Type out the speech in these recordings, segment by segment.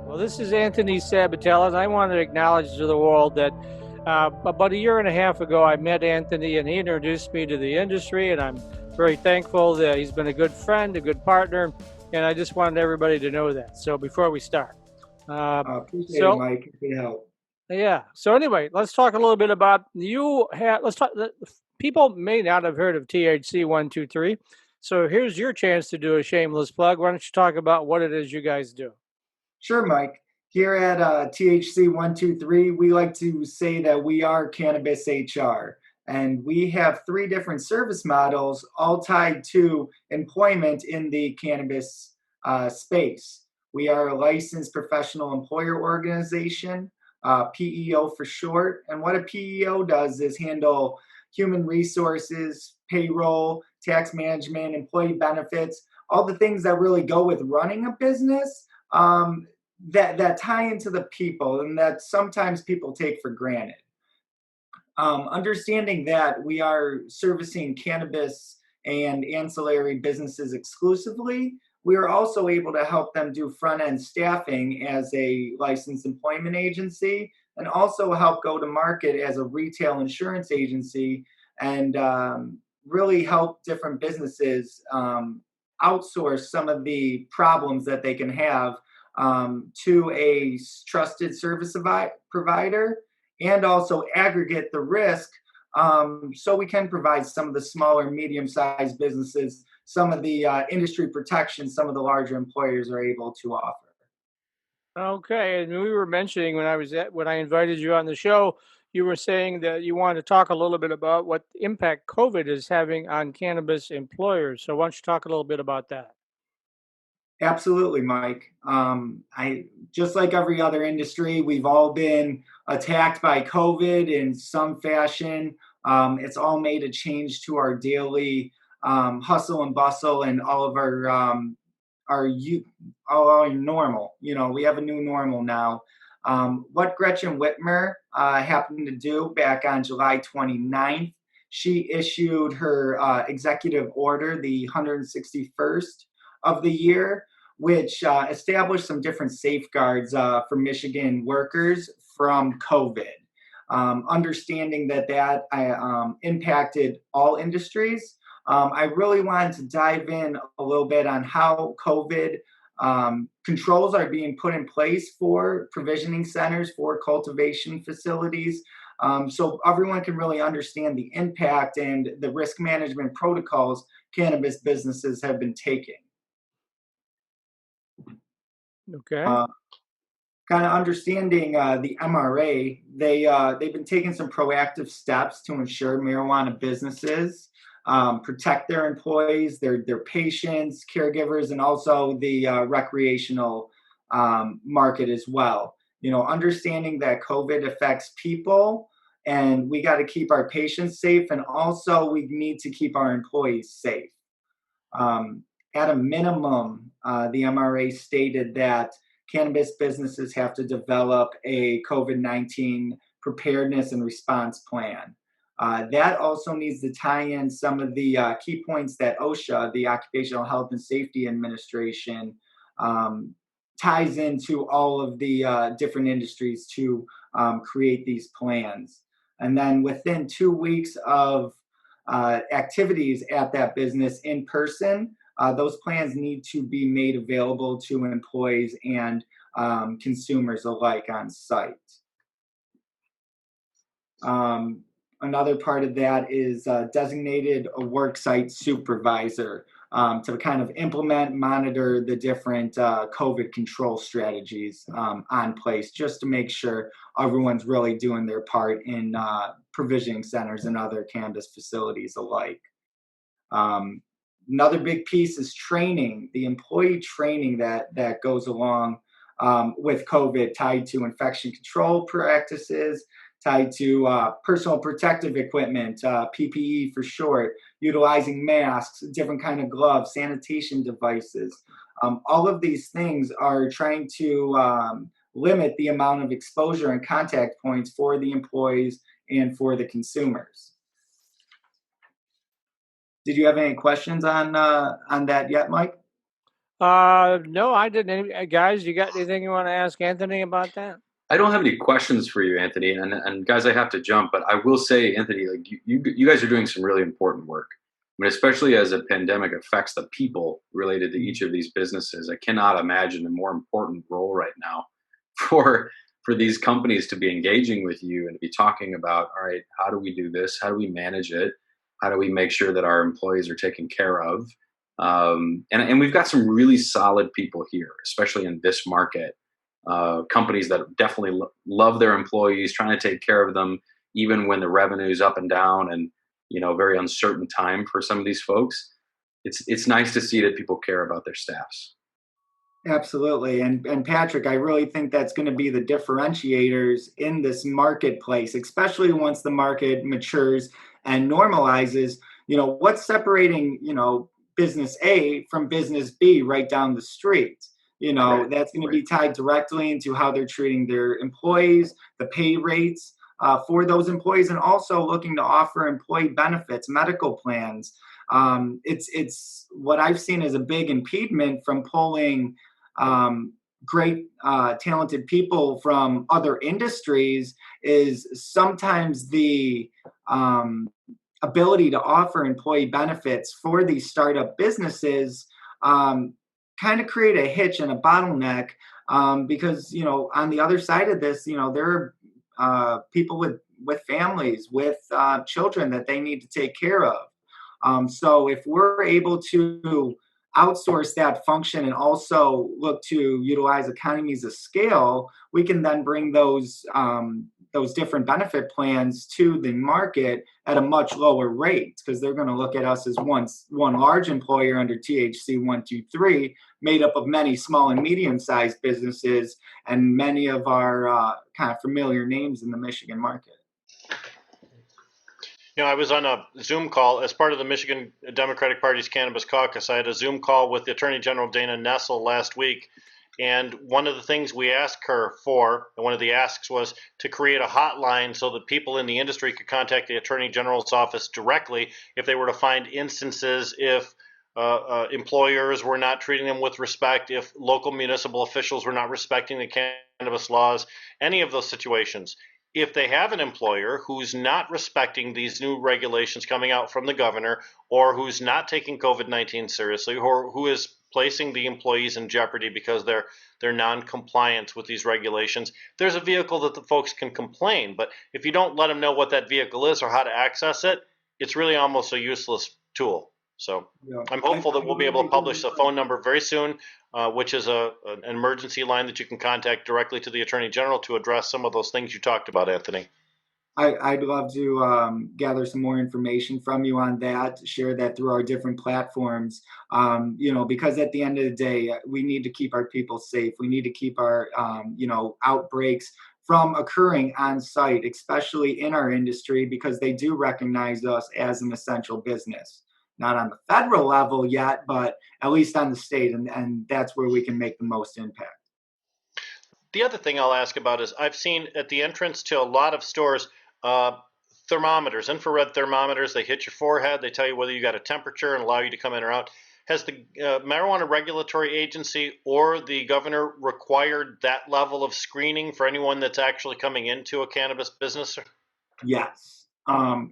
Well, this is Anthony Sabatella, and I want to acknowledge to the world that about a year and a half ago, I met Anthony, and he introduced me to the industry, and I'm very thankful that he's been a good friend, a good partner, and I just wanted everybody to know that. So before we start, uh, Appreciate it, so Mike. Happy to help. yeah. So anyway, let's talk a little bit about you. Let's talk. People may not have heard of THC123, so here's your chance to do a shameless plug. Why don't you talk about what it is you guys do? Sure, Mike. Here at THC123, we like to say that we are Cannabis HR, and we have three different service models, all tied to employment in the cannabis space. We are a licensed professional employer organization, PEO for short. And what a PEO does is handle human resources, payroll, tax management, employee benefits, all the things that really go with running a business. That tie into the people and that sometimes people take for granted. Understanding that we are servicing cannabis and ancillary businesses exclusively, we are also able to help them do front end staffing as a licensed employment agency and also help go to market as a retail insurance agency and really help different businesses outsource some of the problems that they can have to a trusted service provider and also aggregate the risk so we can provide some of the smaller, medium-sized businesses some of the industry protections some of the larger employers are able to offer. Okay, and we were mentioning when I invited you on the show, you were saying that you wanted to talk a little bit about what impact COVID is having on cannabis employers. So why don't you talk a little bit about that? Absolutely, Mike. I just like every other industry, we've all been attacked by COVID in some fashion. It's all made a change to our daily hustle and bustle and all of our you all our normal. You know, we have a new normal now. What Gretchen Whitmer happened to do back on July 29th, she issued her executive order, the 161st of the year, which established some different safeguards for Michigan workers from COVID. Understanding that impacted all industries, I really wanted to dive in a little bit on how COVID controls are being put in place for provisioning centers, for cultivation facilities, so everyone can really understand the impact and the risk management protocols cannabis businesses have been taking. Okay. Uh, Kind of understanding the MRA, they've been taking some proactive steps to ensure marijuana businesses protect their employees, their patients, caregivers, and also the recreational market as well. You know, understanding that COVID affects people, and we got to keep our patients safe, and also we need to keep our employees safe. Um, at a minimum, the MRA stated that cannabis businesses have to develop a COVID 19 preparedness and response plan. That also needs to tie in some of the key points that OSHA, the Occupational Health and Safety Administration, um, ties into all of the different industries to create these plans. And then within 2 weeks of activities at that business in person, those plans need to be made available to employees and consumers alike on site. Um, Another part of that is designated a work site supervisor to kind of implement, monitor the different COVID control strategies on place, just to make sure everyone's really doing their part in provisioning centers and other cannabis facilities alike. Um, Another big piece is training, the employee training that goes along with COVID, tied to infection control practices, tied to personal protective equipment, PPE for short, utilizing masks, different kind of gloves, sanitation devices. All of these things are trying to limit the amount of exposure and contact points for the employees and for the consumers. Did you have any questions on that yet, Mike? No, I didn't. Guys, you got anything you want to ask Anthony about that? I don't have any questions for you, Anthony, and guys, I have to jump, but I will say, Anthony, like you guys are doing some really important work. I mean, especially as a pandemic affects the people related to each of these businesses, I cannot imagine a more important role right now for these companies to be engaging with you and to be talking about, all right, how do we do this? How do we manage it? How do we make sure that our employees are taken care of? And we've got some really solid people here, especially in this market. Companies that definitely love their employees, trying to take care of them, even when the revenue's up and down, and very uncertain time for some of these folks. It's nice to see that people care about their staffs. Absolutely. And Patrick, I really think that's going to be the differentiators in this marketplace, especially once the market matures and normalizes. What's separating, business A from business B right down the street? Right. That's going to Right. be tied directly into how they're treating their employees, the pay rates for those employees, and also looking to offer employee benefits, medical plans. It's what I've seen as a big impediment from pulling great talented people from other industries is sometimes the ability to offer employee benefits for these startup businesses kind of create a hitch and a bottleneck because on the other side of this there are people with families with children that they need to take care of. So if we're able to outsource that function and also look to utilize economies of scale, we can then bring those different benefit plans to the market at a much lower rate because they're going to look at us as one large employer under THC123, made up of many small and medium-sized businesses and many of our kind of familiar names in the Michigan market. I was on a Zoom call as part of the Michigan Democratic Party's Cannabis Caucus. I had a Zoom call with the Attorney General Dana Nessel last week, and one of the things we asked her for, and one of the asks was to create a hotline so that people in the industry could contact the Attorney General's office directly if they were to find instances if employers were not treating them with respect, if local municipal officials were not respecting the cannabis laws, any of those situations. If they have an employer who's not respecting these new regulations coming out from the governor, or who's not taking COVID-19 seriously, or who is placing the employees in jeopardy because they're non-compliant with these regulations, there's a vehicle that the folks can complain. But if you don't let them know what that vehicle is or how to access it, it's really almost a useless tool. So Yeah. I'm hopeful that we'll be able to publish a phone number very soon, which is an emergency line that you can contact directly to the Attorney General to address some of those things you talked about, Anthony. I'd love to gather some more information from you on that, share that through our different platforms, because at the end of the day, we need to keep our people safe. We need to keep our, outbreaks from occurring on site, especially in our industry, because they do recognize us as an essential business. Not on the federal level yet, but at least on the state, and that's where we can make the most impact. The other thing I'll ask about is I've seen at the entrance to a lot of stores thermometers, infrared thermometers. They hit your forehead. They tell you whether you got a temperature and allow you to come in or out. Has the Marijuana Regulatory Agency or the governor required that level of screening for anyone that's actually coming into a cannabis business? Yes.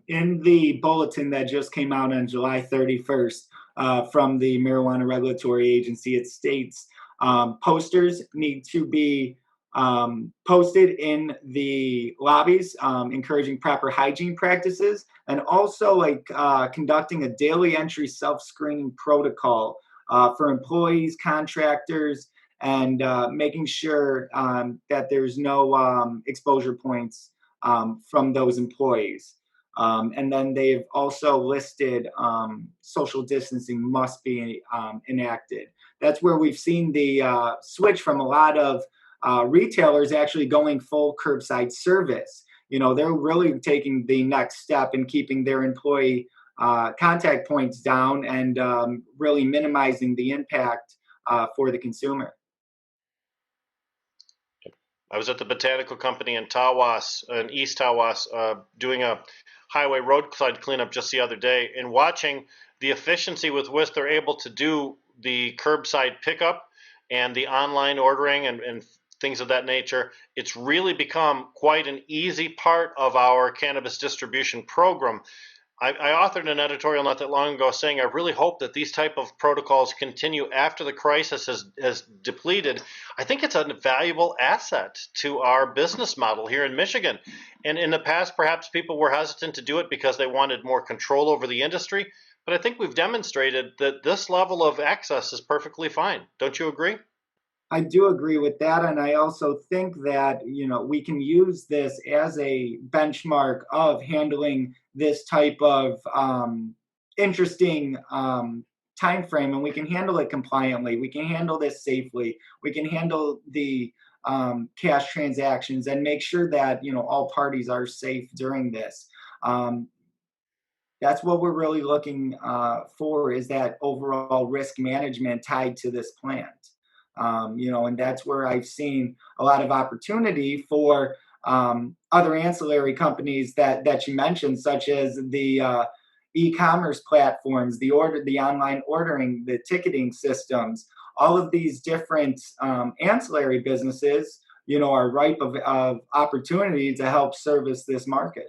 In the bulletin that just came out on July 31st from the Marijuana Regulatory Agency, it states posters need to be posted in the lobbies, encouraging proper hygiene practices, and also conducting a daily entry self-screening protocol for employees, contractors, and making sure that there's no exposure points from those employees. And then they've also listed social distancing must be enacted. That's where we've seen the switch from a lot of retailers actually going full curbside service. They're really taking the next step in keeping their employee contact points down and really minimizing the impact for the consumer. I was at the Botanical Company in Tawas, in East Tawas, doing a highway roadside cleanup just the other day, and watching the efficiency with which they're able to do the curbside pickup and the online ordering and things of that nature, it's really become quite an easy part of our cannabis distribution program. I authored an editorial not that long ago saying I really hope that these type of protocols continue after the crisis has depleted. I think it's a valuable asset to our business model here in Michigan. And in the past, perhaps people were hesitant to do it because they wanted more control over the industry. But I think we've demonstrated that this level of access is perfectly fine. Don't you agree? I do agree with that, and I also think that we can use this as a benchmark of handling this type of interesting time frame, and we can handle it compliantly. We can handle this safely. We can handle the cash transactions and make sure that all parties are safe during this. That's what we're really looking for, is that overall risk management tied to this plant. And that's where I've seen a lot of opportunity for other ancillary companies that you mentioned, such as the e-commerce platforms, the online ordering, the ticketing systems. All of these different ancillary businesses, are ripe of opportunity to help service this market.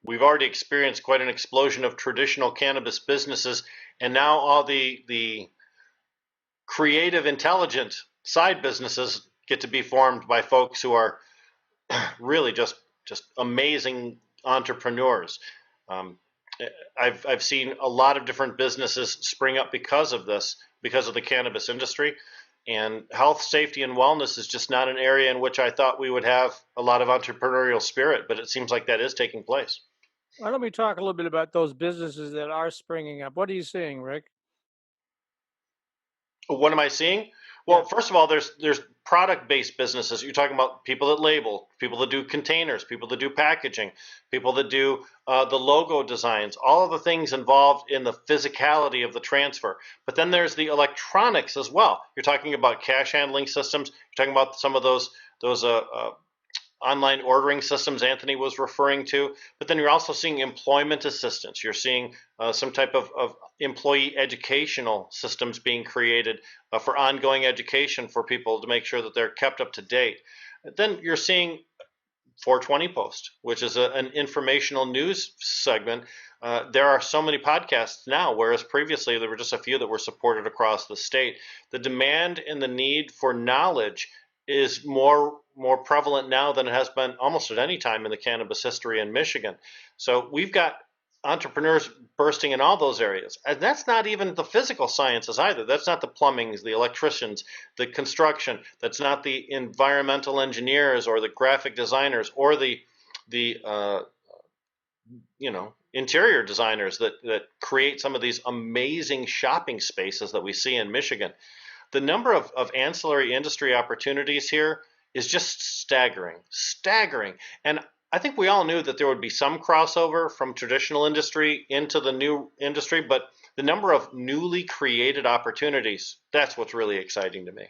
We've already experienced quite an explosion of traditional cannabis businesses, and now all the creative, intelligent side businesses get to be formed by folks who are really just amazing entrepreneurs. I've seen a lot of different businesses spring up because of this, because of the cannabis industry. And health, safety, and wellness is just not an area in which I thought we would have a lot of entrepreneurial spirit, but it seems like that is taking place. Well, let me talk a little bit about those businesses that are springing up. What are you seeing, Rick? What am I seeing? Well, first of all, there's product-based businesses. You're talking about people that label, people that do containers, people that do packaging, people that do the logo designs, all of the things involved in the physicality of the transfer. But then there's the electronics as well. You're talking about cash handling systems. You're talking about some of those online ordering systems Anthony was referring to, but then you're also seeing employment assistance. You're seeing some type of employee educational systems being created for ongoing education for people to make sure that they're kept up to date. Then you're seeing 420 Post, which is an informational news segment. There are so many podcasts now, whereas previously there were just a few that were supported across the state. The demand and the need for knowledge is more prevalent now than it has been almost at any time in the cannabis history in Michigan. So we've got entrepreneurs bursting in all those areas. And that's not even the physical sciences either. That's not the plumbings, the electricians, the construction. That's not the environmental engineers or the graphic designers or the interior designers that create some of these amazing shopping spaces that we see in Michigan. The number of ancillary industry opportunities here is just staggering. And I think we all knew that there would be some crossover from traditional industry into the new industry, but the number of newly created opportunities, that's what's really exciting to me.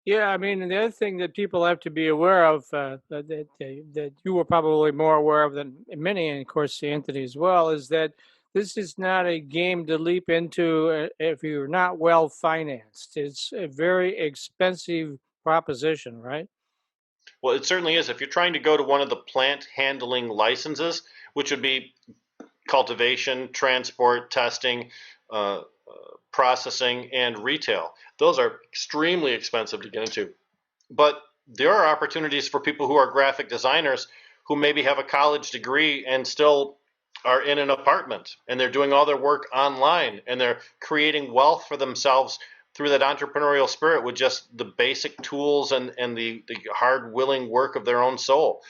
Yeah, I mean, and the other thing that people have to be aware of, that you were probably more aware of than many, and of course Anthony as well, is that this is not a game to leap into if you're not well financed. It's a very expensive proposition, right? Well, it certainly is. If you're trying to go to one of the plant handling licenses, which would be cultivation, transport, testing, processing, and retail, those are extremely expensive to get into. But there are opportunities for people who are graphic designers who maybe have a college degree and still are in an apartment, and they're doing all their work online, and they're creating wealth for themselves through that entrepreneurial spirit with just the basic tools and the hard, willing work of their own soul.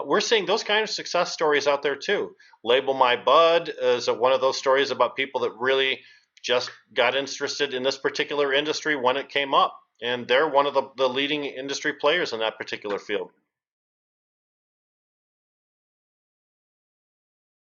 We're seeing those kind of success stories out there too. Label My Bud is one of those stories about people that really just got interested in this particular industry when it came up. And they're one of the leading industry players in that particular field.